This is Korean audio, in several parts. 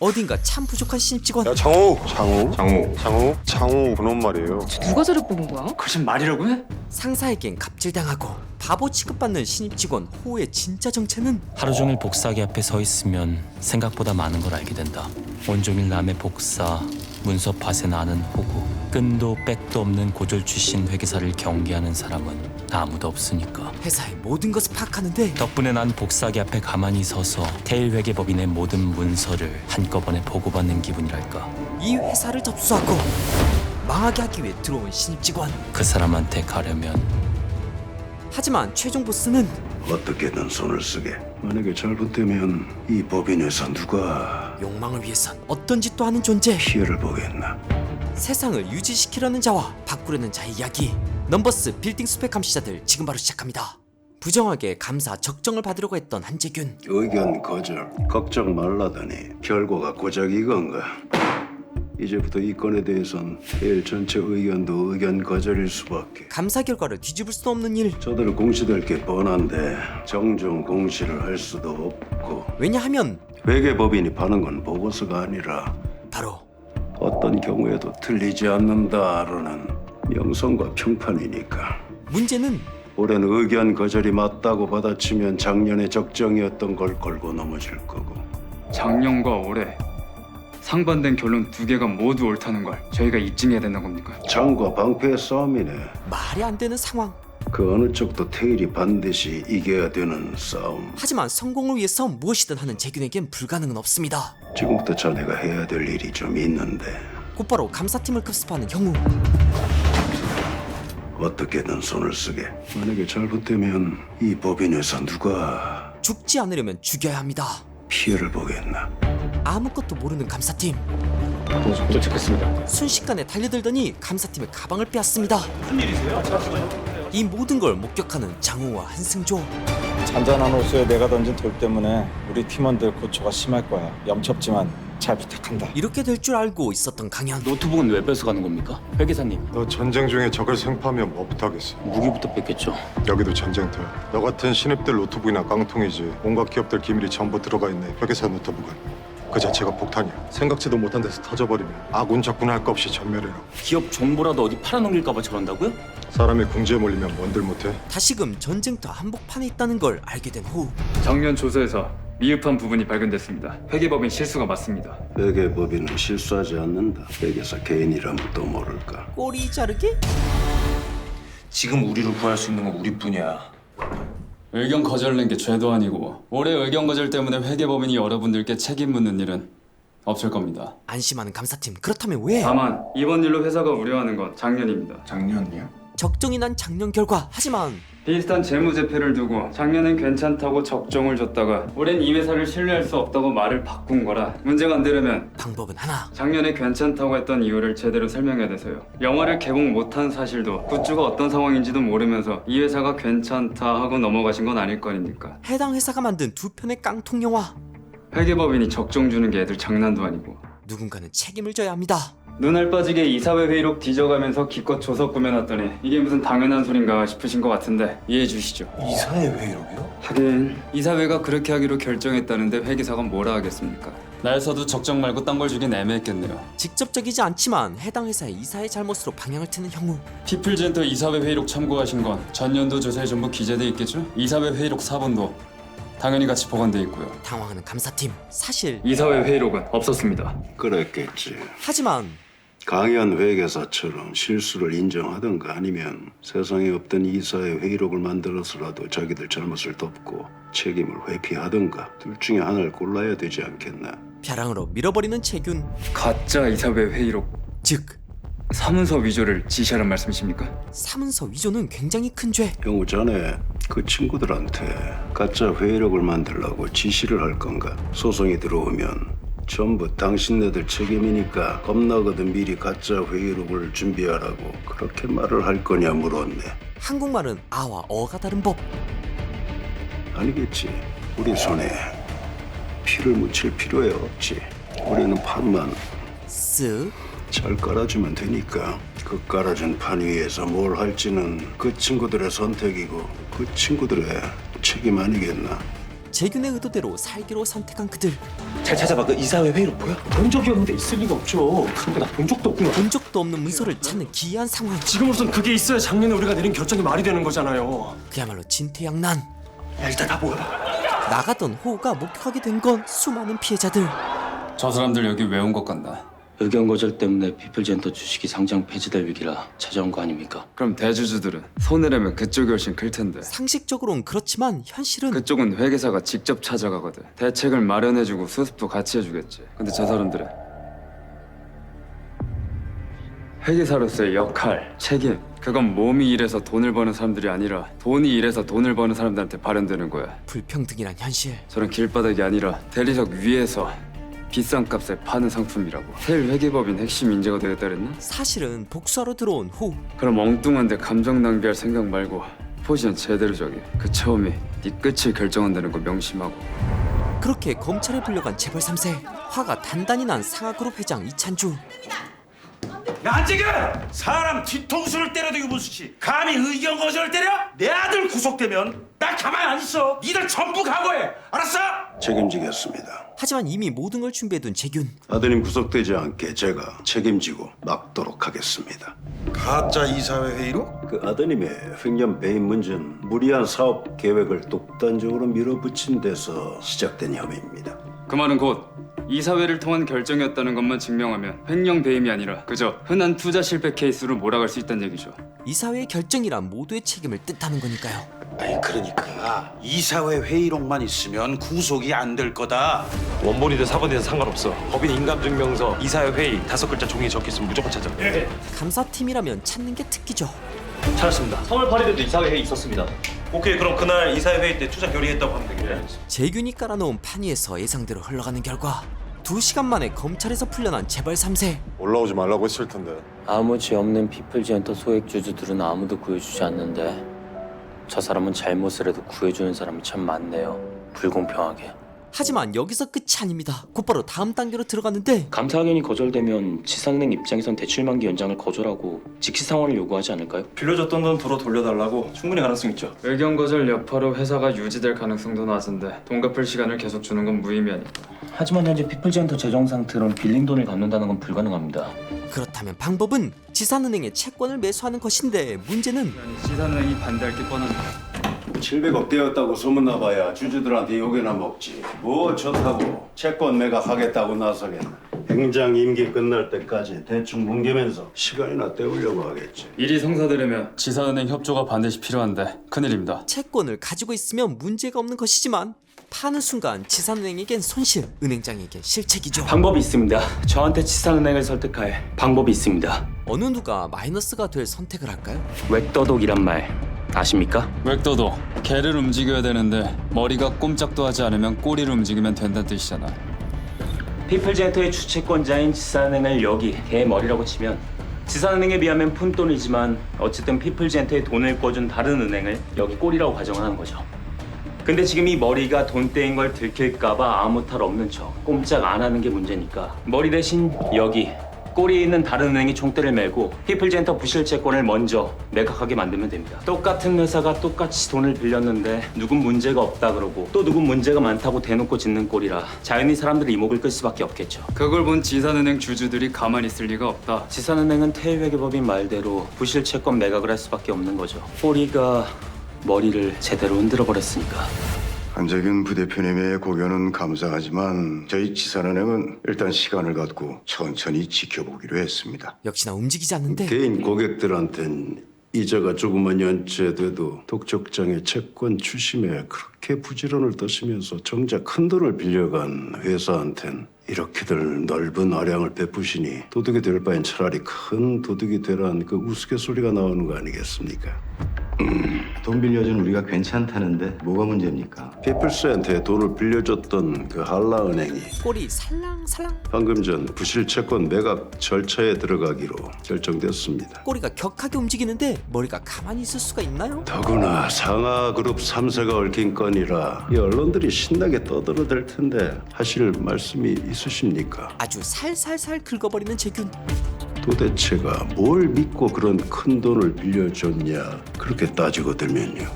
어딘가 참 부족한 신입 직원. 야 장호 그놈 말이에요. 누가 저를 뽑은 거야? 거짓 말이라고 해? 상사에겐 갑질당하고 바보 취급받는 신입 직원 호우의 진짜 정체는? 하루 종일 복사기 앞에 서 있으면 생각보다 많은 걸 알게 된다. 온종일 남의 복사, 문서 밭에 나는 호구, 끈도 백도 없는 고졸 출신 회계사를 경계하는 사람은 아무도 없으니까. 회사의 모든 것을 파악하는데 덕분에 난 복사기 앞에 가만히 서서 테일 회계법인의 모든 문서를 한꺼번에 보고받는 기분이랄까. 이 회사를 접수하고 망하게 하기 위해 들어온 신입 직원. 그 사람한테 가려면 하지만 최종 보스는 어떻게든 손을 쓰게. 만약에 잘못되면 이 법인에서 누가 욕망을 위해선 어떤 짓도 하는 존재. 피해를 보겠나. 세상을 유지시키려는 자와 바꾸려는 자의 이야기. 넘버스 빌딩 숲의 감시자들 지금 바로 시작합니다. 부정하게 감사 적정을 받으려고 했던 한재균. 의견 거절. 걱정 말라더니 결과가 고작 이건가. 이제부터 이 건에 대해선 테일 전체 의견도 의견 거절일 수밖에. 감사 결과를 뒤집을 수 없는 일. 저들 공시될 게 뻔한데 정정 공시를 할 수도 없고. 왜냐하면 회계법인이 파는 건 보고서가 아니라 바로 어떤 경우에도 틀리지 않는다라는 명성과 평판이니까. 문제는 올해는 의견 거절이 맞다고 받아치면 작년에 적정이었던 걸 걸고 넘어질 거고. 작년과 올해 상반된 결론 두 개가 모두 옳다는 걸 저희가 입증해야 된다는 겁니까? 장과 방패의 싸움이네. 말이 안 되는 상황. 그 어느 쪽도 테일이 반드시 이겨야 되는 싸움. 하지만 성공을 위해서 무엇이든 하는 재균에겐 불가능은 없습니다. 지금부터 자네가 해야 될 일이 좀 있는데 곧바로 감사팀을 급습하는 형우. 어떻게든 손을 쓰게. 만약에 잘못되면 이 법인에서 누가 죽지 않으려면 죽여야 합니다. 피해를 보겠나. 아무것도 모르는 감사팀. 도착했습니다. 순식간에 달려들더니 감사팀의 가방을 빼앗습니다. 무슨 일이세요? 이 모든 걸 목격하는 장우와 한승조. 잔잔한 호수에 내가 던진 돌 때문에 우리 팀원들 고초가 심할 거야. 염첩지만 잘 부탁한다. 이렇게 될 줄 알고 있었던 강현. 노트북은 왜 뺏어가는 겁니까? 회계사님, 너 전쟁 중에 적을 생파하면 뭐 부탁했어? 무기부터 뺏겠죠. 여기도 전쟁터야. 너 같은 신입들 노트북이나 깡통이지. 온갖 기업들 기밀이 전부 들어가 있네. 회계사 노트북은. 그 자체가 폭탄이야. 생각지도 못한 데서 터져버리면 아군 적군을 할 거 없이 전멸해라. 기업 정보라도 어디 팔아넘길까 봐 저런다고요? 사람이 궁지에 몰리면 뭔들 못해. 다시금 전쟁터 한복판에 있다는 걸 알게 된 후 작년 조사에서 미흡한 부분이 발견됐습니다. 회계법인 실수가 맞습니다. 회계법인은 실수하지 않는다. 회계사 개인이라면 또 모를까. 꼬리 자르기? 지금 우리를 구할 수 있는 건 우리뿐이야. 의견 거절 낸 게 죄도 아니고 올해 의견 거절 때문에 회계법인이 여러분들께 책임 묻는 일은 없을 겁니다. 안심하는 감사팀. 그렇다면 왜? 다만 이번 일로 회사가 우려하는 건 작년입니다. 작년이요? 적정이 난 작년 결과. 하지만 비슷한 재무제표를 두고 작년엔 괜찮다고 적정을 줬다가 올해는 이 회사를 신뢰할 수 없다고 말을 바꾼 거라 문제가 안 되려면 방법은 하나. 작년에 괜찮다고 했던 이유를 제대로 설명해야 돼서요. 영화를 개봉 못한 사실도 굿즈가 어떤 상황인지도 모르면서 이 회사가 괜찮다 하고 넘어가신 건 아닐 거 아닙니까? 해당 회사가 만든 두 편의 깡통 영화. 회계법인이 적정 주는 게 애들 장난도 아니고 누군가는 책임을 져야 합니다. 눈알 빠지게 이사회 회의록 뒤져가면서 기껏 조서 꾸며놨더니 이게 무슨 당연한 소린가 싶으신 것 같은데 이해해 주시죠. 이사회 회의록이요? 하긴 이사회가 그렇게 하기로 결정했다는데 회계사가 뭐라 하겠습니까? 날 서도 적정 말고 딴 걸 주긴 애매했겠네요. 직접적이지 않지만 해당 회사의 이사의 잘못으로 방향을 트는 형우. 피플젠터 이사회 회의록 참고하신 건 전년도 조사에 전부 기재돼 있겠죠? 이사회 회의록 4번도 당연히 같이 보관돼 있고요. 당황하는 감사팀. 사실 이사회 회의록은 없었습니다. 그랬겠지. 하지만 강현 회계사처럼 실수를 인정하던가 아니면 세상에 없던 이사의 회의록을 만들어서라도 자기들 잘못을 덮고 책임을 회피하던가 둘 중에 하나를 골라야 되지 않겠나. 벼랑으로 밀어버리는 채균. 가짜 이사회 회의록 즉 사문서 위조를 지시하는 말씀이십니까? 사문서 위조는 굉장히 큰 죄. 영우 전에 그 친구들한테 가짜 회의록을 만들라고 지시를 할 건가? 소송이 들어오면 전부 당신네들 책임이니까 겁나거든 미리 가짜 회의록을 준비하라고 그렇게 말을 할 거냐 물었네. 한국말은 아와 어가 다른 법. 아니겠지. 우리 손에 피를 묻힐 필요에 없지. 우리는 판만 쓱. 잘 깔아주면 되니까 그 깔아준 판 위에서 뭘 할지는 그 친구들의 선택이고 그 친구들의 책임 아니겠나. 재균의 의도대로 살기로 선택한 그들. 잘 찾아봐. 그 이사회 회의록 보여? 본 적이 없는데 있을 리가 없죠. 그런 거 나 본 적도 없구나. 본 적도 없는 문서를 찾는 기이한 상황. 지금으로선 그게 있어야 작년에 우리가 내린 결정이 말이 되는 거잖아요. 그야말로 진퇴양난. 야, 일단 다 모여봐. 나가던 호우가 목격하게 된 건 수많은 피해자들. 저 사람들 여기 왜 온 것 같나? 의견 거절 때문에 피플젠터 주식이 상장 폐지될 위기라 찾아온 거 아닙니까? 그럼 대주주들은 손해라면 그쪽이 훨씬 클 텐데. 상식적으로는 그렇지만 현실은 그쪽은 회계사가 직접 찾아가거든. 대책을 마련해주고 수습도 같이 해주겠지. 근데 저 사람들은 회계사로서의 역할, 책임, 그건 몸이 일해서 돈을 버는 사람들이 아니라 돈이 일해서 돈을 버는 사람들한테 발현되는 거야. 불평등이란 현실. 저런 길바닥이 아니라 대리석 위에서 비싼 값에 파는 상품이라고. 세일 회계법인 핵심 인재가 되겠다 그랬나? 사실은 복수하러 들어온 호우. 그럼 엉뚱한데 감정 낭비할 생각 말고 포지션 제대로 정해. 그 처음이 네 끝을 결정한다는 거 명심하고. 그렇게 검찰에 불려간 재벌 3세. 화가 단단히 난 상하그룹 회장 이찬주. 야, 안지금! 사람 뒤통수를 때려도 유분수씨 감히 의견 거절을 때려? 내 아들 구속되면 나 가만히 안 있어. 니들 전부 각오해. 알았어? 책임지겠습니다. 하지만 이미 모든 걸 준비해둔 재균. 아드님 구속되지 않게 제가 책임지고 막도록 하겠습니다. 가짜 이사회 회의로? 그 아드님의 횡령 배임 문제는 무리한 사업 계획을 독단적으로 밀어붙인 데서 시작된 혐의입니다. 그 말은 곧 이사회를 통한 결정이었다는 것만 증명하면 횡령 배임이 아니라 그저 흔한 투자 실패 케이스로 몰아갈 수 있다는 얘기죠. 이사회의 결정이란 모두의 책임을 뜻하는 거니까요. 아니 그러니까 이사회 회의록만 있으면 구속이 안 될 거다. 원본이든 사본이든 상관없어. 법인 인감증명서, 이사회 회의 5글자 종이에 적혀있으면 무조건 찾아. 감사팀이라면 찾는 게 특기죠. 찾았습니다. 3월 8일에도 이사회 회의 있었습니다. 오케이, 그럼 그날 이사회 회의 때 투자 결의했다고 하면 되겠네. 재균이 깔아놓은 판 위에서 예상대로 흘러가는 결과 2시간 만에 검찰에서 풀려난 재벌 3세. 올라오지 말라고 했을 텐데. 아무 죄 없는 피플젠터 소액주주들은 아무도 구해주지 않는데 저 사람은 잘못을 해도 구해주는 사람이 참 많네요. 불공평하게. 하지만 여기서 끝이 아닙니다. 곧바로 다음 단계로 들어갔는데 감사 확인이 거절되면 지산은행 입장에선 대출 만기 연장을 거절하고 직시 상환을 요구하지 않을까요? 빌려줬던 돈 도로 돌려달라고 충분히 가능성 있죠. 의견 거절 여파로 회사가 유지될 가능성도 낮은데 돈 갚을 시간을 계속 주는 건 무의미하니까. 하지만 현재 피플젠터 재정 상태로는 빌린 돈을 갚는다는 건 불가능합니다. 그렇다면 방법은 지산은행에 채권을 매수하는 것인데 문제는 시산은행이 반대할 게 뻔한데 700억 되었다고 소문나봐야 주주들한테 욕이나 먹지. 뭐 좋다고 채권 매각하겠다고 나서겠나. 행장 임기 끝날 때까지 대충 뭉개면서 시간이나 때우려고 하겠지. 일이 성사되려면 지산은행 협조가 반드시 필요한데 큰일입니다. 채권을 가지고 있으면 문제가 없는 것이지만 파는 순간 지산은행에겐 손실, 은행장에겐 실책이죠. 방법이 있습니다. 저한테 지산은행을 설득할 방법이 있습니다. 어느 누가 마이너스가 될 선택을 할까요? 웩더독이란 말 아십니까? 웩더도 개를 움직여야 되는데 머리가 꼼짝도 하지 않으면 꼬리를 움직이면 된다는 뜻이잖아. 피플젠터의 주채권자인 지산은행을 여기 개 머리라고 치면 지산은행에 비하면 푼돈이지만 어쨌든 피플젠터의 돈을 꿔준 다른 은행을 여기 꼬리라고 가정하는 거죠. 근데 지금 이 머리가 돈떼인 걸 들킬까봐 아무 탈 없는 척 꼼짝 안 하는 게 문제니까 머리 대신 여기 꼬리에 있는 다른 은행이 총대를 메고 피플젠터 부실 채권을 먼저 매각하게 만들면 됩니다. 똑같은 회사가 똑같이 돈을 빌렸는데 누군 문제가 없다 그러고 또 누군 문제가 많다고 대놓고 짖는 꼴이라 자연히 사람들이 이목을 끌 수밖에 없겠죠. 그걸 본 지산은행 주주들이 가만히 있을 리가 없다. 지산은행은 태일회계법인 말대로 부실 채권 매각을 할 수밖에 없는 거죠. 꼬리가 머리를 제대로 흔들어 버렸으니까. 한재균 부대표님의 고견은 감사하지만 저희 지산은행은 일단 시간을 갖고 천천히 지켜보기로 했습니다. 역시나 움직이지 않는데 개인 고객들한텐 이자가 조금만 연체돼도 독촉장의 채권 추심에 그렇게 부지런을 떠시면서 정작 큰 돈을 빌려간 회사한텐 이렇게들 넓은 아량을 베푸시니 도둑이 될 바엔 차라리 큰 도둑이 되란 그 우스갯소리가 나오는 거 아니겠습니까? 돈 빌려준 우리가 괜찮다는데 뭐가 문제입니까? 피플스한테 돈을 빌려줬던 그 한라은행이 꼬리 살랑살랑. 방금 전 부실 채권 매각 절차에 들어가기로 결정됐습니다. 꼬리가 격하게 움직이는데 머리가 가만히 있을 수가 있나요? 더구나 상하그룹 3세가 얽힌 건이라 이 언론들이 신나게 떠들어댈 텐데 하실 말씀이 있으십니까? 아주 살살살 긁어버리는 재균. 도대체가 뭘 믿고 그런 큰 돈을 빌려줬냐 그렇게 따지고 들면요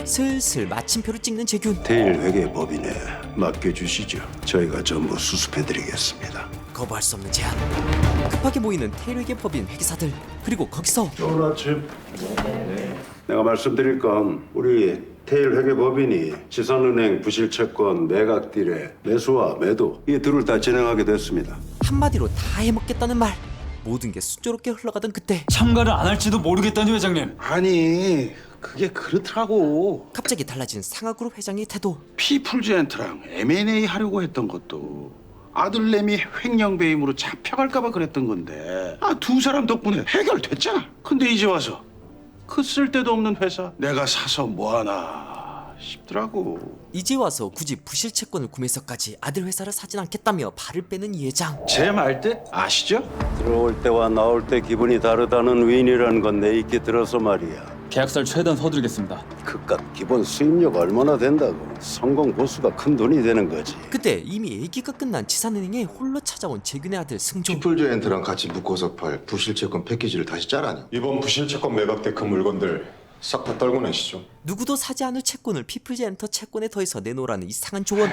슬슬 마침표를 찍는 재균. 대일 회계법인에 맡겨주시죠. 저희가 전부 수습해드리겠습니다. 거부할 수 없는 제안. 급하게 모이는 태일회계 법인 회계사들. 그리고 거기서 좋은 아침. 내가 말씀드릴 건 우리 태일 회계법인이 지산은행 부실채권 매각딜의 매수와 매도 이 둘을 다 진행하게 됐습니다. 한마디로 다 해먹겠다는 말. 모든 게 순조롭게 흘러가던 그때 참가를 안 할지도 모르겠다니 회장님. 아니 그게 그렇더라고. 갑자기 달라진 상하그룹 회장의 태도. 피플젠트랑 M&A 하려고 했던 것도 아들내미 횡령배임으로 잡혀갈까봐 그랬던 건데 두 사람 덕분에 해결됐잖아. 근데 이제 와서 그 쓸데도 없는 회사 내가 사서 뭐하나 싶더라고. 이제 와서 굳이 부실채권을 구매해서까지 아들 회사를 사진 않겠다며 발을 빼는 이 회장. 제 말뜻 아시죠? 들어올 때와 나올 때 기분이 다르다는 윈이라는 건 내 익히 들어서 말이야. 계약서를 최대한 서두르겠습니다. 그깟 기본 수입료가 얼마나 된다고. 성공 보수가 큰 돈이 되는 거지. 그때 이미 얘기가 끝난 지산은행에 홀로 찾아온 재균의 아들 승조. 피플조엔트랑 같이 묶어서 팔 부실채권 패키지를 다시 짜라니. 이번 부실채권 매각 때 그 물건들 싹 다 떨고 내시죠. 누구도 사지 않을 채권을 피플즈엔터 채권에 더해서 내놓으라는 이상한 조언.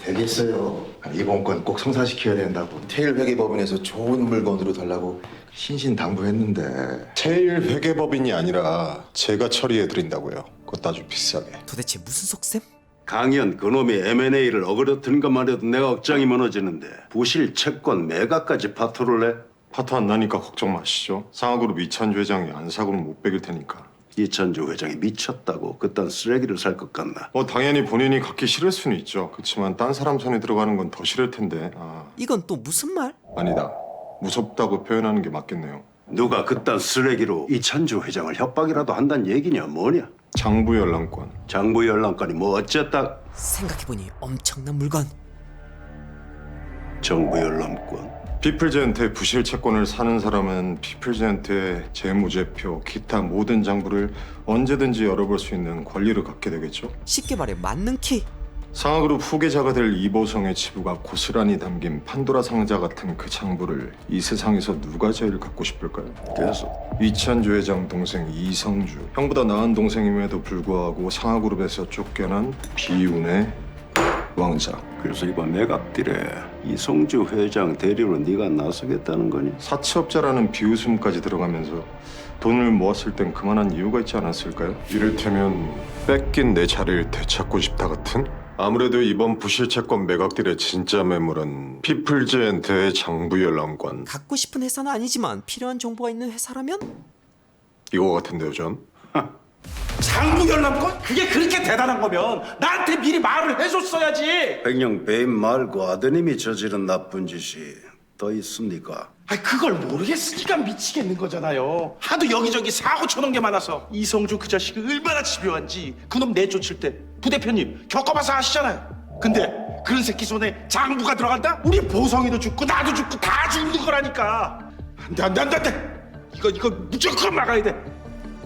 되겠어요. 이번 건 꼭 성사시켜야 된다고. 태일 회계법인에서 좋은 물건으로 달라고 신신당부했는데. 태일 회계법인이 아니라 제가 처리해드린다고요. 그것도 아주 비싸게. 도대체 무슨 속셈? 강연 그놈이 M&A를 어그러뜨는 것만 해도 내가 억장이 무너지는데 부실 채권 매각까지 파토를 내? 파토 안 나니까 걱정 마시죠. 상하그룹 이찬주 회장이 안사고는 못 베길 테니까. 이찬주 회장이 미쳤다고 그딴 쓰레기를 살 것 같나? 당연히 본인이 갖기 싫을 수는 있죠. 그렇지만 딴 사람 손에 들어가는 건 더 싫을 텐데. 이건 또 무슨 말? 아니다. 무섭다고 표현하는 게 맞겠네요. 누가 그딴 쓰레기로 이찬주 회장을 협박이라도 한다는 얘기냐 뭐냐? 장부 열람권. 장부 열람권이 뭐 어쨌다? 생각해보니 엄청난 물건. 정부 열람권. 피플젠트의 부실 채권을 사는 사람은 피플젠트의 재무제표, 기타 모든 장부를 언제든지 열어볼 수 있는 권리를 갖게 되겠죠. 쉽게 말해 맞는 키. 상하그룹 후계자가 될 이보성의 치부가 고스란히 담긴 판도라 상자 같은 그 장부를 이 세상에서 누가 제일 갖고 싶을까요? 계속. 이찬주 회장 동생 이성주. 형보다 나은 동생임에도 불구하고 상하그룹에서 쫓겨난 비운의 왕자. 그래서 이번 매각딜에 이성주 회장 대리로 네가 나서겠다는 거니? 사채업자라는 비웃음까지 들어가면서 돈을 모았을 땐 그만한 이유가 있지 않았을까요? 이를테면 뺏긴 내 자리를 되찾고 싶다 같은? 아무래도 이번 부실채권 매각딜의 진짜 매물은 피플즈엔트의 장부 열람권. 갖고 싶은 회사는 아니지만 필요한 정보가 있는 회사라면? 이거 같은데요, 전? 장부 열람권? 그게 그렇게 대단한 거면 나한테 미리 말을 해줬어야지. 횡령 배임 말고 아드님이 저지른 나쁜 짓이 더 있습니까? 아니 그걸 모르겠으니까 미치겠는 거잖아요. 하도 여기저기 사고 쳐놓은 게 많아서. 이성주 그 자식이 얼마나 집요한지 그놈 내쫓을 때 부대표님 겪어봐서 아시잖아요. 근데 그런 새끼 손에 장부가 들어간다? 우리 보성이도 죽고 나도 죽고 다 죽는 거라니까. 안돼. 이거 무조건 막아야 돼.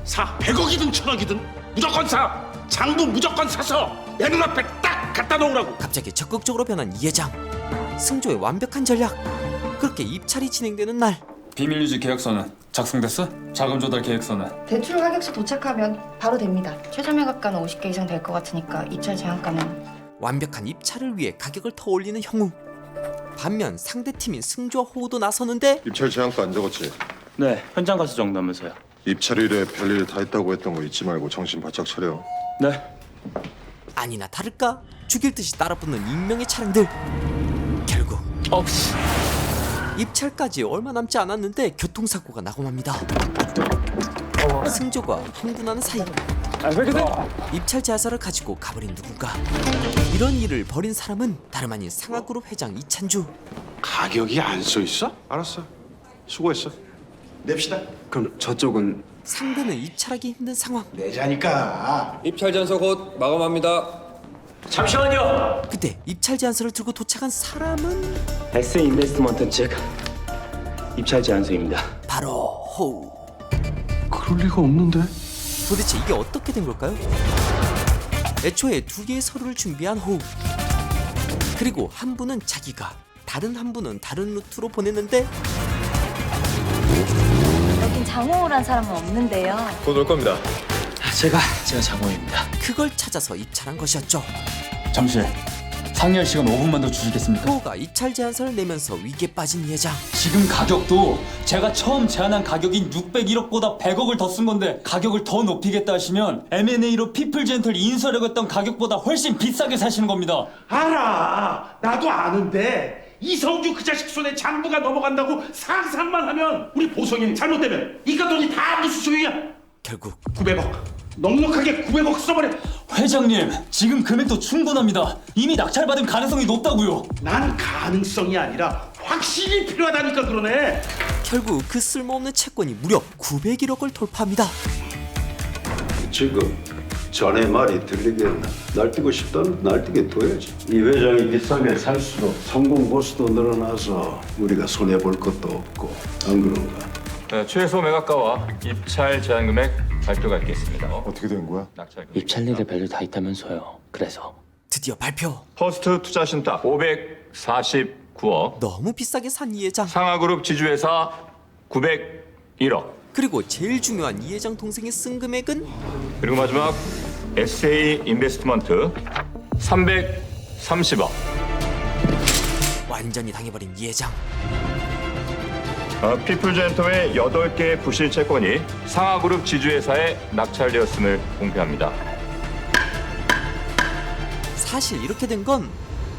100억이든 1000억이든 무조건 사. 장부 무조건 사서 내 눈앞에 딱 갖다 놓으라고. 갑자기 적극적으로 변한 이 회장. 승조의 완벽한 전략. 그렇게 입찰이 진행되는 날. 비밀 유지 계약서는 작성됐어? 자금 조달 계획서는? 대출 가격서 도착하면 바로 됩니다. 최저 매각가는 50개 이상 될 것 같으니까 입찰 제한가는. 완벽한 입찰을 위해 가격을 더 올리는 형우. 반면 상대팀인 승조와 호우도 나서는데 입찰 제한가 안 적었지? 네, 현장 가서 정리하면서요. 입찰일에 별일 다 했다고 했던 거 잊지 말고 정신 바짝 차려. 네. 아니나 다를까 죽일 듯이 따라붙는 익명의 차량들. 결국 입찰까지 얼마 남지 않았는데 교통사고가 나고 맙니다. 승조가 흥분하는 사이 입찰 제안서를 가지고 가버린 누군가. 이런 일을 벌인 사람은 다름 아닌 상하그룹 회장 이찬주. 가격이 안 써 있어? 알았어. 수고했어. 냅시다. 그럼 저쪽은? 상대는 입찰하기 힘든 상황. 내자니까. 입찰 전서 곧 마감합니다. 잠시만요. 그때 입찰 제안서를 들고 도착한 사람은 S 인베스트먼트 측 입찰 제안서입니다. 바로 호우. 그럴 리가 없는데. 도대체 이게 어떻게 된 걸까요? 애초에 두 개의 서류를 준비한 호우. 그리고 한 분은 자기가, 다른 한 분은 다른 루트로 보냈는데 여긴 장호우란 사람은 없는데요. 곧 올 겁니다. 제가 장모입니다. 그걸 찾아서 입찰한 것이었죠. 잠시 상의할 시간 5분만 더 주시겠습니까? 호우가 입찰 제안서를 내면서 위기에 빠진 이 회장. 지금 가격도 제가 처음 제안한 가격인 601억보다 100억을 더 쓴 건데 가격을 더 높이겠다 하시면 M&A로 피플젠틀 인수하려고 했던 가격보다 훨씬 비싸게 사시는 겁니다. 알아. 나도 아는데 이성주 그 자식 손에 장부가 넘어간다고 상상만 하면 우리 보성이 잘못되면 이까 돈이 다 무슨 소용이야. 결국 900억. 넉넉하게 900억 써버려. 회장님, 지금 금액도 충분합니다. 이미 낙찰받을 가능성이 높다고요. 난 가능성이 아니라 확실히 필요하다니까 그러네. 결국 그 쓸모없는 채권이 무려 901억을 돌파합니다. 지금 자네 말이 들리겠나? 날뛰고 싶다면 날뛰게 둬야지. 이 회장이 비싸게 살수록 성공 보수도 늘어나서 우리가 손해볼 것도 없고 안 그런가? 네, 최소 매각가와 입찰 제한 금액 발표가 있겠습니다. 어떻게 된 거야? 입찰 레벨도 다 있다면서요. 그래서 드디어 발표. 퍼스트 투자신탁 549억, 너무 비싸게 산 이 회장. 상하그룹 지주회사 901억, 그리고 제일 중요한 이 회장 동생이 쓴 금액은 그리고 마지막 SA 인베스트먼트 330억. 완전히 당해버린 이 회장. 피플젠텀의 8개의 부실 채권이 상하그룹 지주회사에 낙찰되었음을 공표합니다. 사실 이렇게 된 건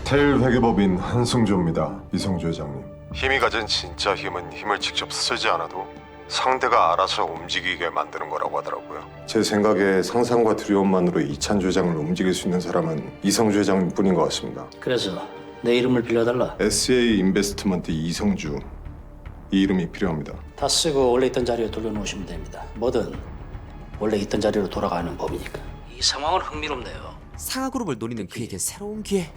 테일 회계법인 한승조입니다. 이성주 회장님. 힘이 가진 진짜 힘은 힘을 직접 쓰지 않아도 상대가 알아서 움직이게 만드는 거라고 하더라고요. 제 생각에 상상과 두려움만으로 이찬주 회장을 움직일 수 있는 사람은 이성주 회장뿐인 것 같습니다. 그래서 내 이름을 빌려달라. SA 인베스트먼트 이성주, 이 이름이 필요합니다. 다 쓰고 원래 있던 자리에 돌려놓으시면 됩니다. 뭐든 원래 있던 자리로 돌아가는 법이니까. 이 상황은 흥미롭네요. 상하그룹을 노리는 그에겐 새로운 기회.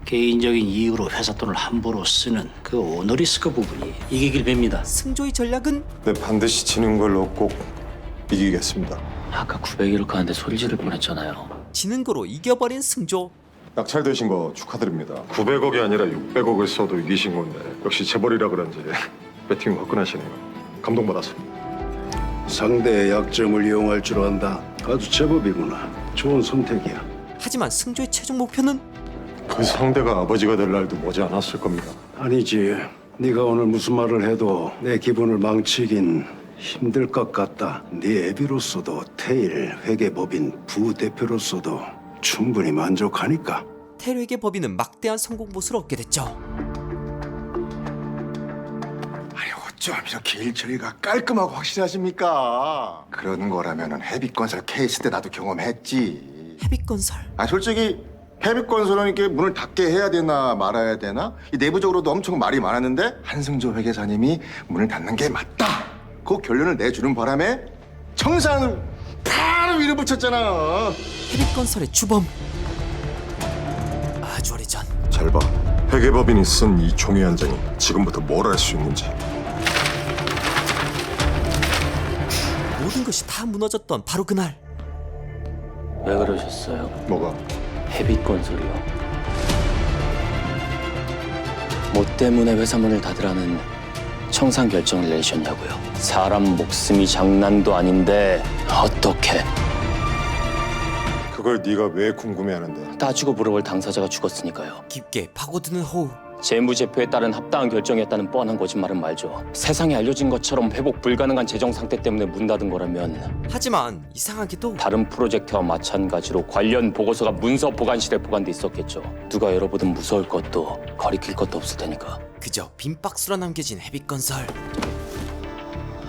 개인적인 이유로 회사 돈을 함부로 쓰는 그 오너리스크 부분이 이기길 빕니다. 승조의 전략은 네, 반드시 지는 걸로 꼭 이기겠습니다. 아까 901억 하는데 소리 지를 뻔했잖아요. 지는 거로 이겨버린 승조. 낙찰되신 거 축하드립니다. 900억이 아니라 600억을 써도 이기신 건데 역시 재벌이라 그런지 배팅 화끈하시네요. 감동받았습니다. 상대의 약점을 이용할 줄 안다. 아주 제법이구나. 좋은 선택이야. 하지만 승조의 최종 목표는 그 상대가 아버지가 될 날도 머지 않았을 겁니다. 아니지. 네가 오늘 무슨 말을 해도 내 기분을 망치긴 힘들 것 같다. 네 애비로서도 테일 회계법인 부대표로서도 충분히 만족하니까. 테일 회계법인은 막대한 성공 보수를 얻게 됐죠. 아니 어쩜 이렇게 일 처리가 깔끔하고 확실하십니까? 그런 거라면은 헤비건설 케이스 때 나도 경험했지. 헤비건설. 아 솔직히 헤비건설은 이렇게 문을 닫게 해야 되나 말아야 되나 이 내부적으로도 엄청 말이 많았는데 한승조 회계사님이 문을 닫는 게 맞다. 그 결론을 내주는 바람에 청산을 바로 밀어붙였잖아. 헤비건설의 주범. 아주 오래전. 잘 봐. 회계법인이 쓴 이 종이 한 장이 지금부터 뭘 할 수 있는지. 모든 것이 다 무너졌던 바로 그날. 왜 그러셨어요? 뭐가? 헤비건설이요. 뭐 때문에 회사 문을 닫으라는 청산 결정을 내리셨냐고요. 사람 목숨이 장난도 아닌데 어떻게? 그걸 네가 왜 궁금해하는데? 따지고 물어볼 당사자가 죽었으니까요. 깊게 파고드는 호우. 재무제표에 따른 합당한 결정이었다는 뻔한 거짓말은 말죠. 세상에 알려진 것처럼 회복 불가능한 재정 상태 때문에 문 닫은 거라면, 하지만 이상하게도 다른 프로젝트와 마찬가지로 관련 보고서가 문서 보관실에 보관돼 있었겠죠. 누가 열어보든 무서울 것도 거리낄 것도 없을 테니까. 그저 빈 박스로 남겨진 헤비건설.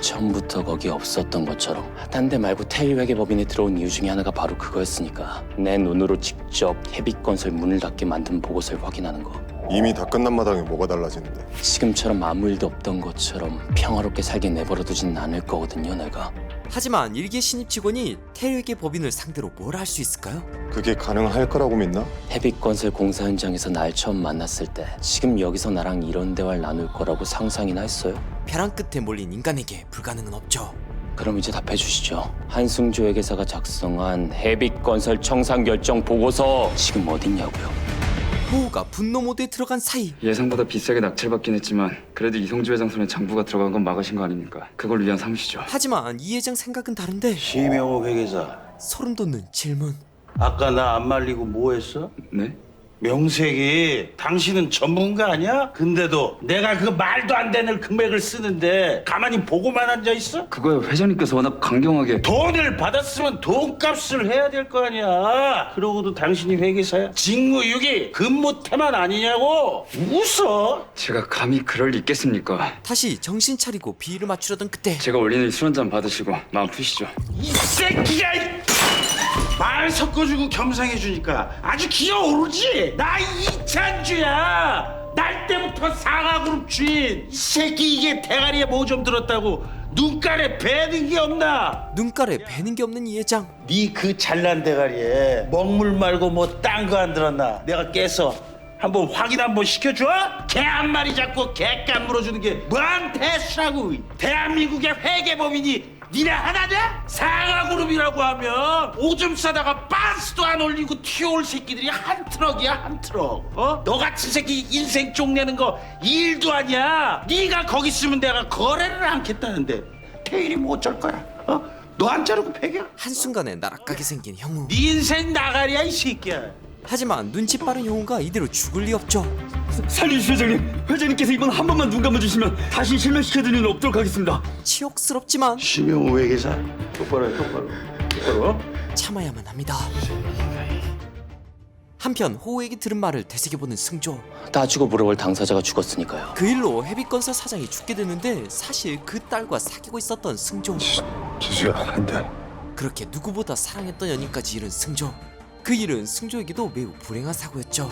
처음부터 거기 없었던 것처럼 딴 데 말고 테일 회계법인에 들어온 이유 중에 하나가 바로 그거였으니까. 내 눈으로 직접 헤비건설 문을 닫게 만든 보고서를 확인하는 거. 이미 다 끝난 마당에 뭐가 달라지는데? 지금처럼 아무 일도 없던 것처럼 평화롭게 살게 내버려두진 않을 거거든요, 내가. 하지만 일개 신입 직원이 테일 회계법인을 상대로 뭘 할 수 있을까요? 그게 가능할 거라고 믿나? 헤비건설 공사 현장에서 날 처음 만났을 때 지금 여기서 나랑 이런 대화를 나눌 거라고 상상이나 했어요? 벼랑 끝에 몰린 인간에게 불가능은 없죠. 그럼 이제 답해 주시죠. 한승조 회계사가 작성한 헤비건설 청산 결정 보고서 지금 어딨냐고요? 호우가 분노 모드에 들어간 사이 예상보다 비싸게 낙찰받긴 했지만 그래도 이성주 회장 손에 장부가 들어간 건 막으신 거 아닙니까? 그걸 위한 삼으시죠. 하지만 이 회장 생각은 다른데 심영호 회계사 소름 돋는 질문. 아까 나 안 말리고 뭐 했어? 네? 명색이 당신은 전문가 아니야? 근데도 내가 그 말도 안 되는 금액을 쓰는데 가만히 보고만 앉아 있어? 그거야 회장님께서 워낙 강경하게. 돈을 받았으면 돈값을 해야 될 거 아니야. 그러고도 당신이 회계사야? 직무유기 근무태만 아니냐고? 웃어? 제가 감히 그럴 리 있겠습니까? 다시 정신 차리고 비위를 맞추려던 그때 제가 올리는 술 한 잔 받으시고 마음 푸시죠. 이 새끼가 말 섞어주고 겸상해주니까 아주 기어오르지? 나 이찬주야. 날 때부터 상하그룹 주인. 이 새끼 이게 대가리에 뭐 좀 들었다고 눈깔에 배는 게 없나? 눈깔에 배는 게 없는 이 회장. 네 그 잘난 대가리에 먹물 말고 뭐 딴 거 안 들었나? 내가 깨서 한번 확인 한번 시켜줘? 개 한 마리 잡고 개값 물어주는 게 뭐한 대수라고. 대한민국의 회계법인이 니네 하나냐? 상하그룹이라고 하면 오줌 싸다가 빤스도 안 올리고 튀어올 새끼들이 한 트럭이야, 한 트럭. 어? 너 같은 새끼 인생 쪽내는 거 일도 아니야. 네가 거기 있으면 내가 거래를 않겠다는데 태일이 뭐 어쩔 거야? 어? 너 안 자르고 패겨? 한순간에 나락가게 생긴 형우. 네 인생 나가리야 이 새끼야. 하지만 눈치 빠른 형우가 이대로 죽을 리 없죠. 살려주시오 회장님. 회장님께서 이번 한 번만 눈 감아주시면 다시 실명시켜드리는 일 없도록 하겠습니다. 치욕스럽지만 심영호 회계사 똑바로 해, 똑바로. 참아야만 합니다. 한편 호우에게 들은 말을 되새겨보는 승조. 따지고 물어볼 당사자가 죽었으니까요. 그 일로 헤비건설 사장이 죽게 되는데 사실 그 딸과 사귀고 있었던 승조. 지수야, 안 돼. 그렇게 누구보다 사랑했던 연인까지 잃은 승조. 그 일은 승조에게도 매우 불행한 사고였죠.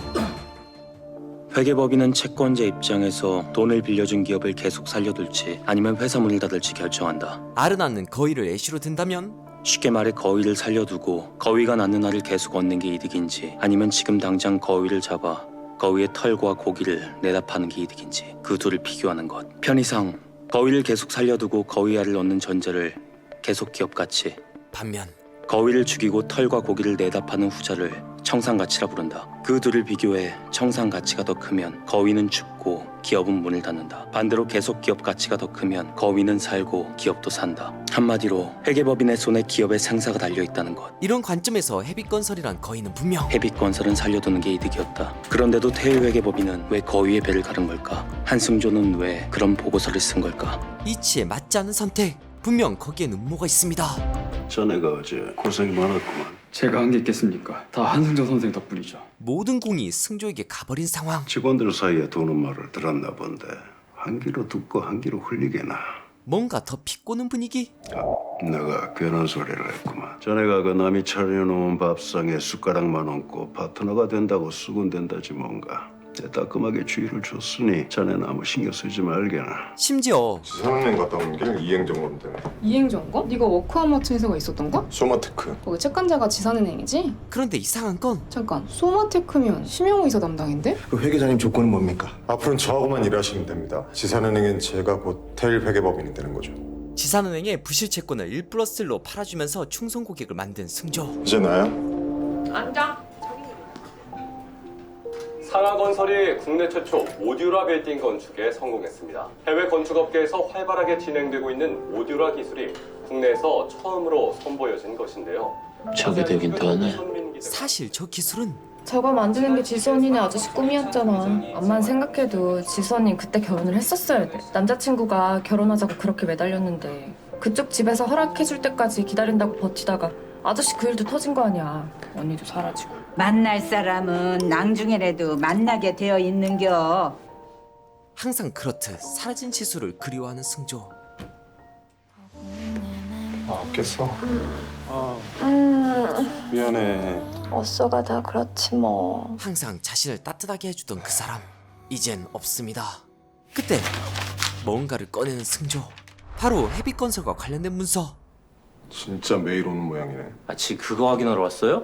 회계법인은 채권자 입장에서 돈을 빌려준 기업을 계속 살려둘지 아니면 회사 문을 닫을지 결정한다. 알을 낳는 거위를 애쉬로 든다면 쉽게 말해 거위를 살려두고 거위가 낳는 알을 계속 얻는 게 이득인지 아니면 지금 당장 거위를 잡아 거위의 털과 고기를 내다 파는 게 이득인지 그 둘을 비교하는 것. 편의상 거위를 계속 살려두고 거위 알을 얻는 전제를 계속 기업가치, 반면 거위를 죽이고 털과 고기를 내다 파는 후자를 청산가치라 부른다. 그 둘을 비교해 청산가치가 더 크면 거위는 죽고 기업은 문을 닫는다. 반대로 계속 기업가치가 더 크면 거위는 살고 기업도 산다. 한마디로 회계법인의 손에 기업의 생사가 달려있다는 것. 이런 관점에서 헤비건설이란 거위는 분명 헤비건설은 살려두는 게 이득이었다. 그런데도 태일회계법인은 왜 거위의 배를 가른 걸까? 한승조는 왜 그런 보고서를 쓴 걸까? 이치에 맞지 않은 선택. 분명 거기엔 음모가 있습니다. 자네가 어제 고생이 많았구만. 제가 한 게 있겠습니까? 다 한승조 선생 덕분이죠. 모든 공이 승조에게 가버린 상황. 직원들 사이에 도는 말을 들었나 본데 한 귀로 듣고 한 귀로 흘리게나. 뭔가 더 비꼬는 분위기? 내가 괜한 소리를 했구만. 자네가 그 남이 차려놓은 밥상에 숟가락만 얹고 파트너가 된다고 수군댄다지 뭔가. 내 따끔하게 주의를 줬으니 자네는 아무 신경 쓰지 말게나. 심지어 지사은행 갔다 온 길 이행점검 때문에. 이행점검? 네가 워크아마트 회사가 있었던 거? 소마테크. 거기 채권자가 지산은행이지? 그런데 이상한 건 잠깐, 소마테크면 심영호 이사 담당인데? 그 회계사님 조건은 뭡니까? 앞으로는 저하고만 일하시면 됩니다. 지사은행엔 제가 곧 태일 회계법인이 되는 거죠. 지산은행에 부실 채권을 1+1로 팔아주면서 충성 고객을 만든 승조. 이제 나야? 앉아. 상하건설이 국내 최초 모듈화 빌딩 건축에 성공했습니다. 해외 건축업계에서 활발하게 진행되고 있는 모듈화 기술이 국내에서 처음으로 선보여진 것인데요. 저게 되긴 더하네. 사실 저 기술은 저거 만드는 게 지수 언니네 아저씨 꿈이었잖아. 암만 생각해도 지수 언니 그때 결혼을 했었어야 돼. 남자친구가 결혼하자고 그렇게 매달렸는데 그쪽 집에서 허락해줄 때까지 기다린다고 버티다가 아저씨 그 일도 터진 거 아니야. 언니도 사라지고. 만날 사람은 낭중에라도 만나게 되어 있는겨. 항상 그렇듯 사라진 지수를 그리워하는 승조. 깼어. 미안해. 어쏘가 다 그렇지 뭐. 항상 자신을 따뜻하게 해주던 그 사람 이젠 없습니다. 그때 뭔가를 꺼내는 승조. 바로 헤비건설과 관련된 문서. 진짜 매일 오는 모양이네. 지 그거 확인하러 왔어요?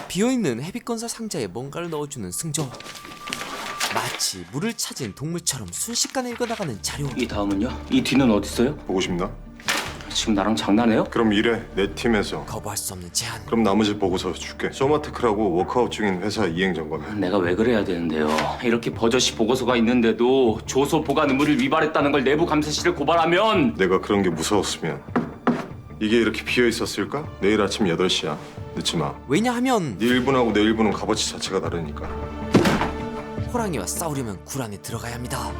비어있는 헤비건설 상자에 뭔가를 넣어주는 승조. 마치 물을 찾은 동물처럼 순식간에 읽어나가는 자료. 이 다음은요? 이 뒤는 어디 있어요? 보고 싶나? 지금 나랑 장난해요? 그럼 이래. 내 팀에서. 거부할 수 없는 제안. 그럼 나머지 보고서 줄게. 소마테크라고 워크아웃 중인 회사 이행점검이야. 내가 왜 그래야 되는데요? 이렇게 버젓이 보고서가 있는데도 조소 보관 의무를 위반했다는 걸 내부 감사실에 고발하면 내가 그런 게 무서웠으면 이게 이렇게 비어 있었을까? 내일 아침 8시야. 늦지 마. 왜냐하면 네 1분하고 내 1분은 값어치 자체가 다르니까. 호랑이와 싸우려면 굴 안에 들어가야 합니다.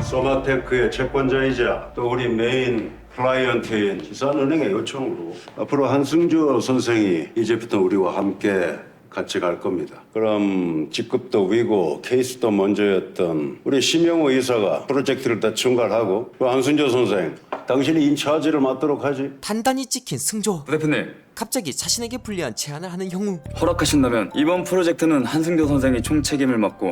소마테크의 채권자이자 또 우리 메인 클라이언트인 지산은행의 요청으로 앞으로 한승조 선생이 이제부터 우리와 함께 같이 갈 겁니다. 그럼 직급도 위고 케이스도 먼저였던 우리 심영호 이사가 프로젝트를 다 총괄하고 그 한승조 선생 당신이 인차지를 맡도록 하지. 단단히 찍힌 승조. 부대표님, 갑자기 자신에게 불리한 제안을 하는 형우. 허락하신다면 이번 프로젝트는 한승조 선생이 총책임을 맡고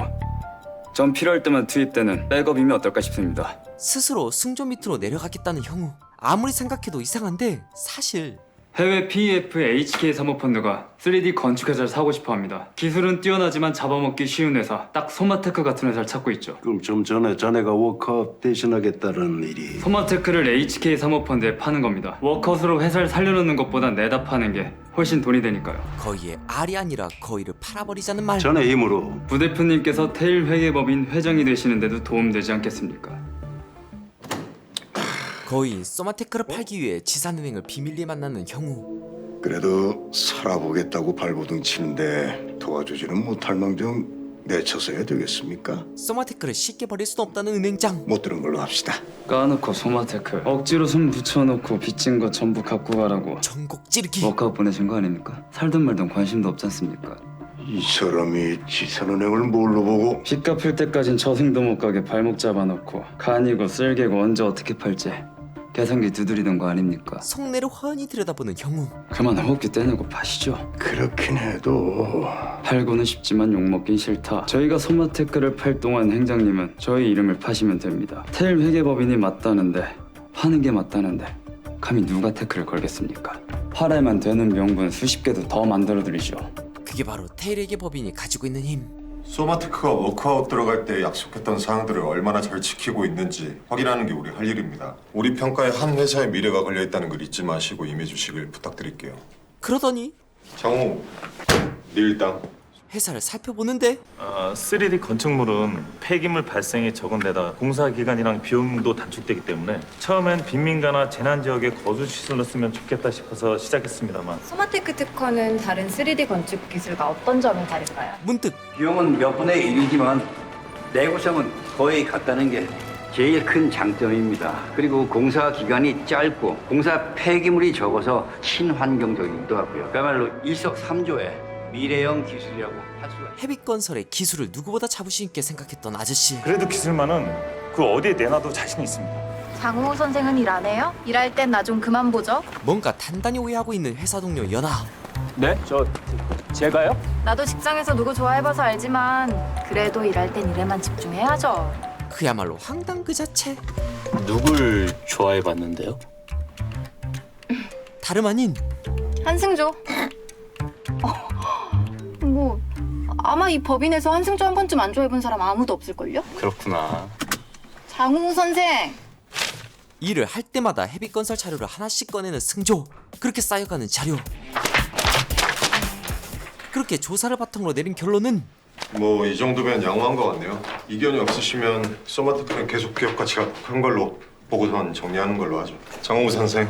전 필요할 때만 투입되는 백업이면 어떨까 싶습니다. 스스로 승조 밑으로 내려가겠다는 형우. 아무리 생각해도 이상한데 사실 해외 PEF HK 사모펀드가 3D 건축회사를 사고 싶어합니다. 기술은 뛰어나지만 잡아먹기 쉬운 회사, 딱 소마테크 같은 회사를 찾고 있죠. 그럼 좀 전에 자네가 워크아웃 대신하겠다는 일이 소마테크를 HK 사모펀드에 파는 겁니다. 워크아웃으로 회사를 살려놓는 것보다 내다 파는 게 훨씬 돈이 되니까요. 거의의 알이 아니라 거의를 팔아버리자는 말. 자네 힘으로 부대표님께서 테일 회계법인 회장이 되시는데도 도움되지 않겠습니까? 거의인 소마테크를 팔기 위해 지산은행을 비밀리에 만나는 형우. 그래도 살아보겠다고 발버둥 치는데 도와주지는 못할 망정 내쳐서야 되겠습니까? 소마테크를 쉽게 버릴 수는 없다는 은행장. 못 들은 걸로 합시다. 까놓고 소마테크 억지로 손 붙여놓고 빚진 거 전부 갖고 가라고 전곡 찌르기. 워크아웃 보내신 거 아닙니까? 살든 말든 관심도 없지 않습니까? 이 사람이 지산은행을 뭘로 보고? 빚 갚을 때까진 저승도 못 가게 발목 잡아놓고 간이고 쓸개고 언제 어떻게 팔지 계산기 두드리던 거 아닙니까? 속내를 훤히 들여다보는 형우. 그만 호흡기 떼내고 파시죠. 그렇긴 해도 팔고는 싶지만 욕먹긴 싫다. 저희가 소마테크를 팔 동안 행장님은 저희 이름을 파시면 됩니다. 테일 회계법인이 맞다는데 파는 게 맞다는데 감히 누가 태클을 걸겠습니까? 팔아야만 되는 명분 수십 개도 더 만들어드리죠. 그게 바로 테일에게 법인이 가지고 있는 힘. 소마테크가 워크아웃 들어갈 때 약속했던 사항들을 얼마나 잘 지키고 있는지 확인하는 게 우리 할 일입니다. 우리 평가에 한 회사의 미래가 걸려있다는 걸 잊지 마시고 임해주시길 부탁드릴게요. 그러더니 장호, 네 일당. 회사를 살펴보는데 3D 건축물은 폐기물 발생이 적은 데다 공사 기간이랑 비용도 단축되기 때문에 처음엔 빈민가나 재난 지역의 거주 시설로 쓰면 좋겠다 싶어서 시작했습니다만 소마테크 특허는 다른 3D 건축 기술과 어떤 점이 다를까요? 문득 비용은 몇 분의 1이지만 내구성은 거의 같다는 게 제일 큰 장점입니다. 그리고 공사 기간이 짧고 공사 폐기물이 적어서 친환경적이기도 하고요. 그야말로 일석삼조의 미래형 기술이라고 할 수가 있습니다. 헤빗건설의 기술을 누구보다 자부심 있게 생각했던 아저씨. 그래도 기술만은 그 어디에 내놔도 자신 있습니다. 장우호 선생은 일 안 해요? 일할 땐 나 좀 그만 보죠. 뭔가 단단히 오해하고 있는 회사 동료 연아. 네? 제가요? 나도 직장에서 누구 좋아해봐서 알지만 그래도 일할 땐 일에만 집중해야죠. 그야말로 황당 그 자체. 누굴 좋아해봤는데요? 다름 아닌 한승조. 뭐 아마 이 법인에서 한승조 한 번쯤 안 좋아해본 사람 아무도 없을걸요? 그렇구나. 장우호 선생. 일을 할 때마다 헤빗건설 자료를 하나씩 꺼내는 승조. 그렇게 쌓여가는 자료. 그렇게 조사를 바탕으로 내린 결론은 뭐 이 정도면 양호한 것 같네요. 이견이 없으시면 소마테크는 계속 기업 가치가 큰 걸로 보고선 정리하는 걸로 하죠. 장호 선생.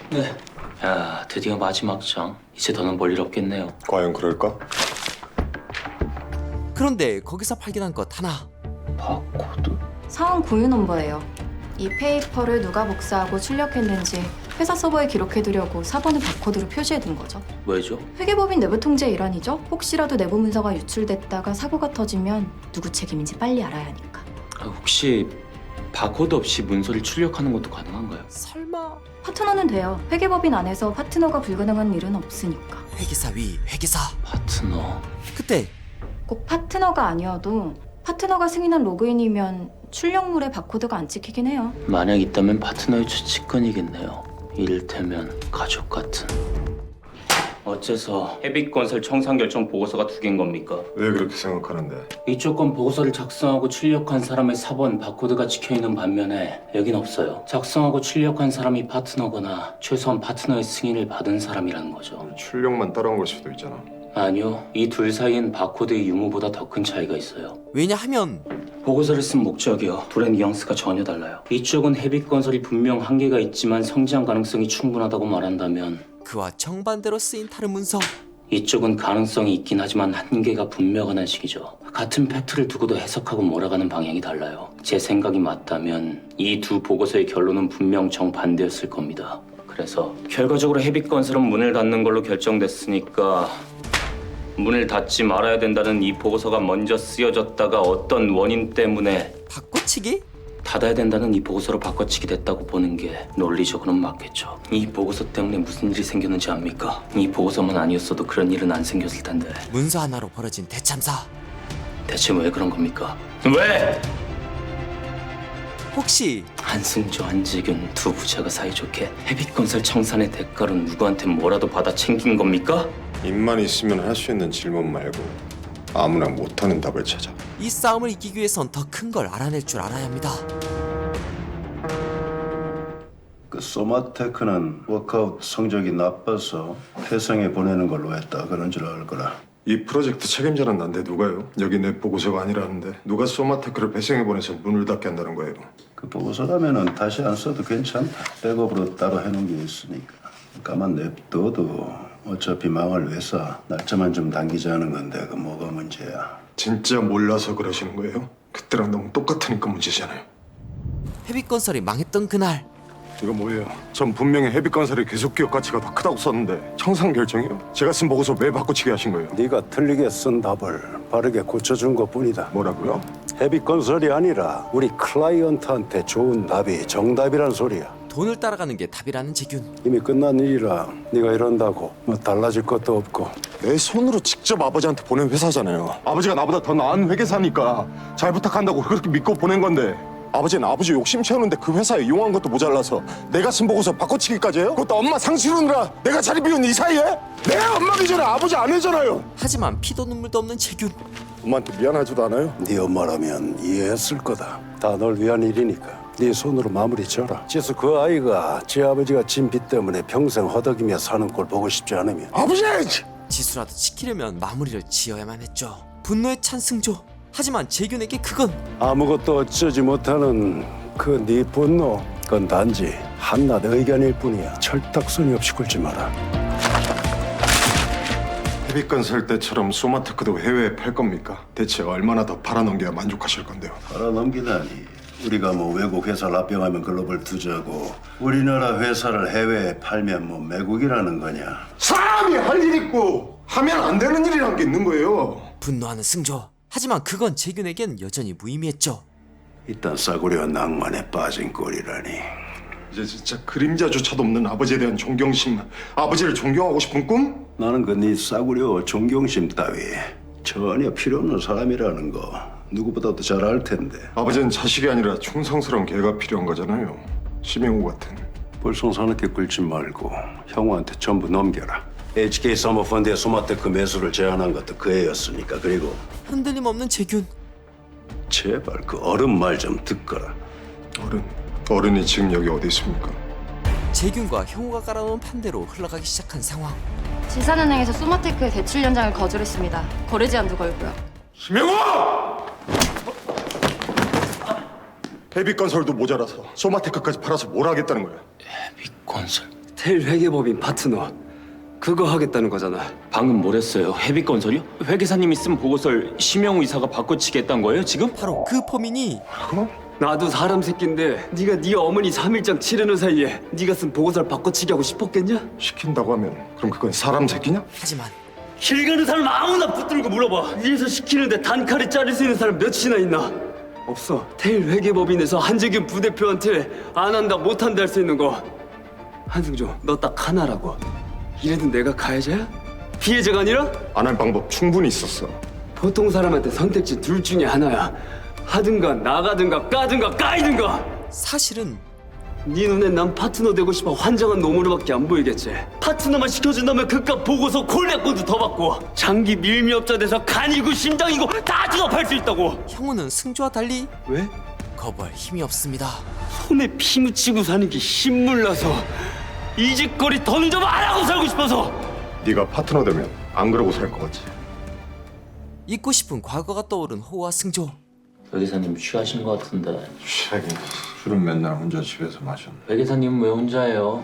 네. 야, 드디어 마지막 장. 이제 더는 볼 일 없겠네요. 과연 그럴까? 그런데 거기서 발견한 것 하나. 바코드? 사원 고유 넘버예요. 이 페이퍼를 누가 복사하고 출력했는지 회사 서버에 기록해두려고 4번을 바코드로 표시해둔 거죠. 왜죠? 회계법인 내부 통제의 일환이죠. 혹시라도 내부 문서가 유출됐다가 사고가 터지면 누구 책임인지 빨리 알아야 하니까. 혹시 바코드 없이 문서를 출력하는 것도 가능한가요? 설마 파트너는 돼요. 회계법인 안에서 파트너가 불가능한 일은 없으니까. 회계사 위 회계사. 파트너. 그때 꼭 파트너가 아니어도 파트너가 승인한 로그인이면 출력물에 바코드가 안 찍히긴 해요. 만약 있다면 파트너의 추측권이겠네요. 이를테면 가족 같은. 어째서 헤빗건설 청산결정 보고서가 2개인 겁니까? 왜 그렇게 생각하는데? 이쪽 건 보고서를 작성하고 출력한 사람의 사본 바코드가 찍혀있는 반면에 여긴 없어요. 작성하고 출력한 사람이 파트너거나 최소한 파트너의 승인을 받은 사람이라는 거죠. 출력만 따라온 걸 수도 있잖아. 아니요. 이 둘 사이엔 바코드의 유무보다 더 큰 차이가 있어요. 왜냐하면 보고서를 쓴 목적이요. 둘의 뉘앙스가 전혀 달라요. 이쪽은 헤빗건설이 분명 한계가 있지만 성장 가능성이 충분하다고 말한다면 그와 정반대로 쓰인 다른 문서. 이쪽은 가능성이 있긴 하지만 한계가 분명하다는 식이죠. 같은 팩트를 두고도 해석하고 몰아가는 방향이 달라요. 제 생각이 맞다면 이 두 보고서의 결론은 분명 정반대였을 겁니다. 그래서 결과적으로 헤빗건설은 문을 닫는 걸로 결정됐으니까 문을 닫지 말아야 된다는 이 보고서가 먼저 쓰여졌다가 어떤 원인 때문에 바꿔치기? 닫아야 된다는 이 보고서로 바꿔치기 됐다고 보는 게 논리적으로는 맞겠죠. 이 보고서 때문에 무슨 일이 생겼는지 압니까? 이 보고서만 아니었어도 그런 일은 안 생겼을 텐데. 문서 하나로 벌어진 대참사. 대체 왜 그런 겁니까? 왜? 혹시 한승조, 한지균 두 부자가 사이좋게 헤빗건설 청산의 대가로 누구한테 뭐라도 받아 챙긴 겁니까? 입만 있으면 할 수 있는 질문 말고 아무나 못하는 답을 찾아. 이 싸움을 이기기 위해선 더 큰 걸 알아낼 줄 알아야 합니다. 그 소마테크는 워크아웃 성적이 나빠서 태성에 보내는 걸로 했다. 그런 줄 알 거라. 이 프로젝트 책임자는 난데 누가요? 여기 내 보고서가 아니라는데 누가 소마테크를 배송해 보내서 문을 닫게 한다는 거예요? 그 보고서라면은 다시 안 써도 괜찮다. 백업으로 따로 해놓은 게 있으니까. 가만 냅둬도 어차피 망할 회사 날짜만 좀 당기자는 건데 그 뭐가 문제야? 진짜 몰라서 그러시는 거예요? 그때랑 너무 똑같으니까 문제잖아요. 헤빗건설이 망했던 그날 이거 뭐예요? 전 분명히 헤빗건설의 계속 기업 가치가 더 크다고 썼는데 청산 결정이요? 제가 쓴 보고서 왜 바꿔치기 하신 거예요? 네가 틀리게 쓴 답을 바르게 고쳐준 것뿐이다. 뭐라고요? 헤빗건설이 아니라 우리 클라이언트한테 좋은 답이 정답이란 소리야. 돈을 따라가는 게 답이라는 재균. 이미 끝난 일이라 네가 이런다고 뭐 달라질 것도 없고. 내 손으로 직접 아버지한테 보낸 회사잖아요. 아버지가 나보다 더 나은 회계사니까 잘 부탁한다고 그렇게 믿고 보낸 건데 아버지는 아버지 욕심 채우는데 그 회사에 이용한 것도 모자라서 내가 쓴 보고서 바꿔치기까지 해요? 그것도 엄마 상 치르느라 내가 자리 비운 이 사이에? 내가 엄마기 전에 아버지 아내잖아요. 하지만 피도 눈물도 없는 재균. 엄마한테 미안하지도 않아요? 네 엄마라면 이해했을 거다. 다 널 위한 일이니까. 네 손으로 마무리 져라. 지수 그 아이가 지 아버지가 진 빚 때문에 평생 허덕이며 사는 꼴 보고 싶지 않으면. 아버지! 지수라도 지키려면 마무리를 지어야만 했죠. 분노에 찬 승조. 하지만 재균에게 그건 아무것도 어쩌지 못하는 그 네 분노. 그건 단지 한낱 의견일 뿐이야. 철딱서니 없이 굴지 마라. 헤빗건설 때처럼 소마테크도 해외에 팔 겁니까? 대체 얼마나 더 팔아넘겨야 만족하실 건데요? 팔아넘기다니. 우리가 뭐 외국 회사를 합병하면 글로벌 투자고 우리나라 회사를 해외에 팔면 뭐 매국이라는 거냐? 사람이 할 일 있고 하면 안 되는 일이란 게 있는 거예요. 분노하는 승조. 하지만 그건 재균에겐 여전히 무의미했죠. 일단 싸구려와 낭만에 빠진 꼴이라니. 이제 진짜 그림자조차도 없는 아버지에 대한 존경심, 아버지를 존경하고 싶은 꿈? 나는 그 네 싸구려 존경심 따위 전혀 필요 없는 사람이라는 거 누구보다도 잘 알 텐데. 아버지는 자식이 아니라 충성스러운 개가 필요한 거잖아요. 심영우 같은. 불성사납게 굴지 말고 형우한테 전부 넘겨라. HK 서머펀드의 소마테크 매수를 제안한 것도 그 애였으니까. 그리고 흔들림 없는 재균. 제발 그 어른 말 좀 듣거라. 어른이 지금 여기 어디 있습니까? 재균과 형우가 깔아놓은 판대로 흘러가기 시작한 상황. 지산은행에서 소마테크의 대출 연장을 거절했습니다. 거래 제한도 걸고요. 심영우! 헤빗건설도 모자라서 소마테크까지 팔아서 뭘 하겠다는 거야? 헤빗건설? 테일 회계법인 파트너 그거 하겠다는 거잖아. 방금 뭐랬어요? 헤빗건설이요? 회계사님이 쓴 보고서를 심영우 이사가 바꿔치기 했단 거예요 지금? 바로 그 범인이 나도 사람 새끼인데 네가 네 어머니 3일장 치르는 사이에 네가 쓴 보고서를 바꿔치기 하고 싶었겠냐? 시킨다고 하면 그럼 그건 사람 새끼냐? 하지만 길 가는 사람 아무나 붙들고 물어봐. 위에서 시키는데 단칼에 자를 수 있는 사람 몇이나 있나? 없어. 테일 회계법인에서 한재균 부대표한테 안 한다 못 한다 할 수 있는 거 한승조 너 딱 하나라고. 이래도 내가 가해자야? 피해자가 아니라? 안 할 방법 충분히 있었어. 보통 사람한테 선택지 둘 중에 하나야. 하든가 나가든가 까든가 까이든가. 사실은 네 눈엔 난 파트너 되고 싶어 환장한 놈으로밖에 안 보이겠지. 파트너만 시켜준다면 그깟 보고서 콜백권도 더 받고 장기 밀미업자 돼서 간이고 심장이고 다 주업할 수 있다고. 형우는 승조와 달리 왜? 거부할 힘이 없습니다. 손에 피 묻히고 사는 게 신물나서 이 짓거리 던져봐 안 하고 살고 싶어서. 네가 파트너 되면 안 그러고 살 것 같지? 잊고 싶은 과거가 떠오른 호와 승조. 회계사님 취하신 것 같은데. 취하긴 술은 맨날 혼자 집에서 마셨네. 회계사님 왜 혼자예요?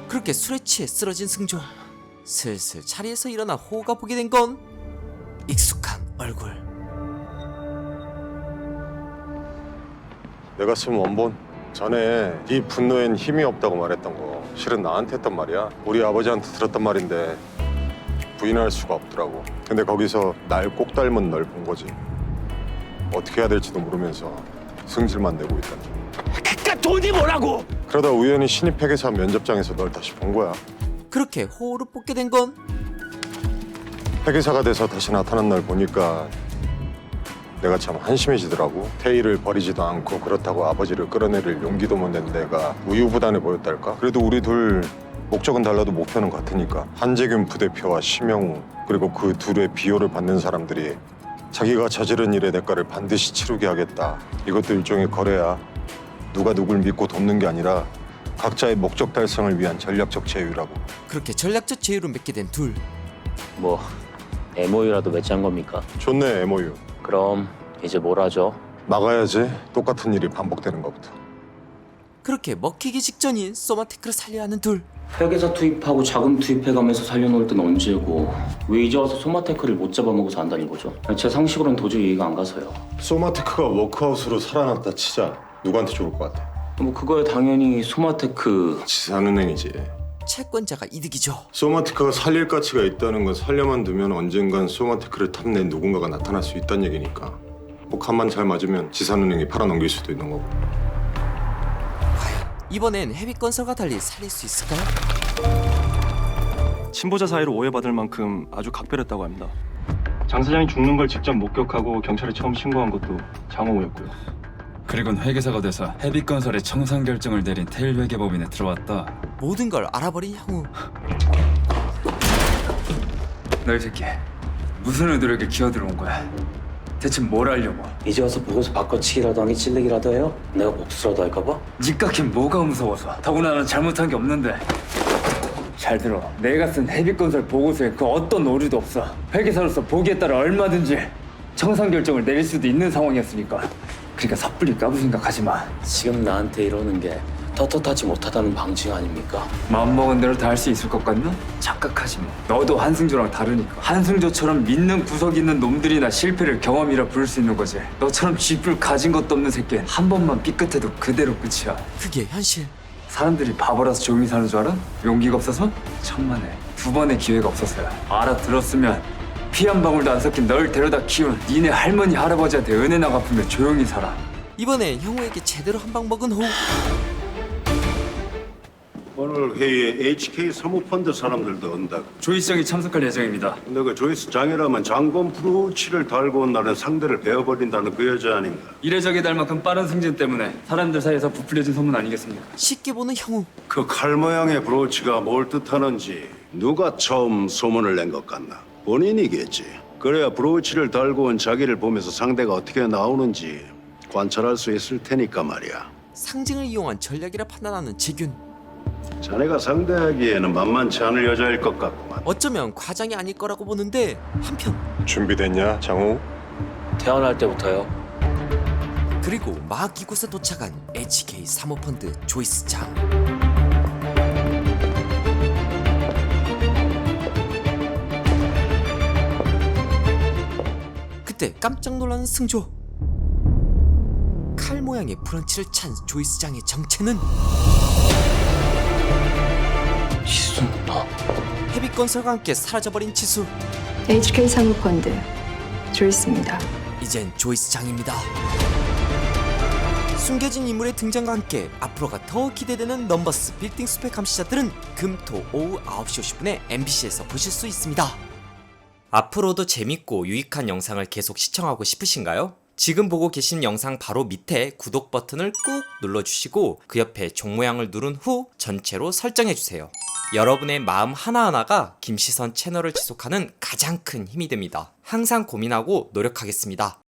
그렇게 술에 취해 쓰러진 승조. 슬슬 자리에서 일어나 호가 보게 된 건 익숙한 얼굴. 내가 쓴 원본 전에 네 분노엔 힘이 없다고 말했던 거 실은 나한테 했단 말이야. 우리 아버지한테 들었단 말인데 부인할 수가 없더라고. 근데 거기서 날 꼭 닮은 널 본 거지. 어떻게 해야 될지도 모르면서 승질만 내고 있다니. 그깟 돈이 뭐라고? 그러다 우연히 신입 회계사 면접장에서 널 다시 본 거야. 그렇게 호를 뽑게 된 건 회계사가 돼서 다시 나타난 날 보니까 내가 참 한심해지더라고. 태희를 버리지도 않고 그렇다고 아버지를 끌어내릴 용기도 못 낸 내가 우유부단해 보였달까. 그래도 우리 둘 목적은 달라도 목표는 같으니까. 한재균 부대표와 심영우 그리고 그 둘의 비호를 받는 사람들이 자기가 저지른 일의 대가를 반드시 치르게 하겠다. 이것도 일종의 거래야. 누가 누굴 믿고 돕는 게 아니라 각자의 목적 달성을 위한 전략적 제휴라고. 그렇게 전략적 제휴를 맺게 된 둘. 뭐 MOU라도 맺자는 겁니까? 좋네 MOU. 그럼 이제 뭘 하죠? 막아야지. 똑같은 일이 반복되는 것부터. 그렇게 먹히기 직전인 소마테크를 살려야 하는 둘. 회계사 투입하고 자금 투입해가면서 살려놓을 땐 언제고 왜 이제 와서 소마테크를 못 잡아먹어서 한다는 거죠? 제 상식으로는 도저히 이해가 안 가서요. 소마테크가 워크아웃으로 살아났다 치자. 누구한테 좋을 것 같아? 뭐 그거야 당연히 소마테크 지산은행이지. 채권자가 이득이죠. 소마테크가 살릴 가치가 있다는 건 살려만 두면 언젠간 소마테크를 탐낸 누군가가 나타날 수 있다는 얘기니까. 복한만 잘 맞으면 지산은행이 팔아넘길 수도 있는 거고. 이번엔 헤비건설과 달리 살릴 수 있을까요? 친보자 사이로 오해받을 만큼 아주 각별했다고 합니다. 장 사장이 죽는 걸 직접 목격하고 경찰에 처음 신고한 것도 장홍우였고요. 그리곤 회계사가 돼서 헤비건설의 청산 결정을 내린 테일 회계법인에 들어왔다. 모든 걸 알아버린 형우. 너 이 새끼 무슨 의도로 이렇게 기어들어온 거야? 대체 뭘 하려고? 이제 와서 보고서 바꿔치기라도 하기 찔르기라도 해요? 내가 복수라도 할까봐? 니깎인 뭐가 무서워서? 더구나 나는 잘못한 게 없는데. 잘 들어. 내가 쓴 헤비건설 보고서에 그 어떤 오류도 없어. 회계사로서 보기에 따라 얼마든지 청산 결정을 내릴 수도 있는 상황이었으니까. 그러니까 섣불리 까부 생각하지 마. 지금 나한테 이러는 게 떳떳하지 못하다는 방증 아닙니까? 마음먹은 대로 다 할 수 있을 것 같나? 착각하지 마. 너도 한승조랑 다르니까. 한승조처럼 믿는 구석 있는 놈들이나 실패를 경험이라 부를 수 있는 거지. 너처럼 쥐뿔 가진 것도 없는 새끼는 한 번만 삐끗해도 그대로 끝이야. 그게 현실. 사람들이 바보라서 조용히 사는 줄 알아? 용기가 없어서? 천만에. 두 번의 기회가 없었어요. 알아들었으면 피 한 방울도 안 섞인 널 데려다 키운 니네 할머니 할아버지한테 은혜나 갚으며 조용히 살아. 이번엔 형우에게 제대로 한 방 먹은 호. 오늘 회의에 HK 사모펀드 사람들도 온다고. 조이스 장이 참석할 예정입니다. 너가 조이스 장이라면 장본 브로치를 달고 온다는 상대를 베어버린다는 그 여자 아닌가? 이례적에 달 만큼 빠른 승진 때문에 사람들 사이에서 부풀려진 소문 아니겠습니까? 쉽게 보는 형우. 그 칼 모양의 브로치가 뭘 뜻하는지 누가 처음 소문을 낸 것 같나? 본인이겠지. 그래야 브로치를 달고 온 자기를 보면서 상대가 어떻게 나오는지 관찰할 수 있을 테니까 말이야. 상징을 이용한 전략이라 판단하는 재균. 자네가 상대하기에는 만만치 않을 여자일 것 같구만. 어쩌면 과장이 아닐 거라고 보는데 한편 준비됐냐, 장우? 태어날 때부터요. 그리고 막 이곳에 도착한 HK 사모펀드 조이스 장. 그때 깜짝 놀라는 승조. 칼 모양의 브런치를 찬 조이스 장의 정체는 지수다. 헤비건설과 함께 사라져버린 지수. HK 사모펀드 조이스입니다. 이젠 조이스 장입니다. 숨겨진 인물의 등장과 함께 앞으로가 더 기대되는 넘버스 빌딩 숲의 감시자들은 금, 토, 오후 9시 50분에 MBC에서 보실 수 있습니다. 앞으로도 재밌고 유익한 영상을 계속 시청하고 싶으신가요? 지금 보고 계신 영상 바로 밑에 구독 버튼을 꾹 눌러주시고 그 옆에 종 모양을 누른 후 전체로 설정해주세요. 여러분의 마음 하나하나가 김시선 채널을 지속하는 가장 큰 힘이 됩니다. 항상 고민하고 노력하겠습니다.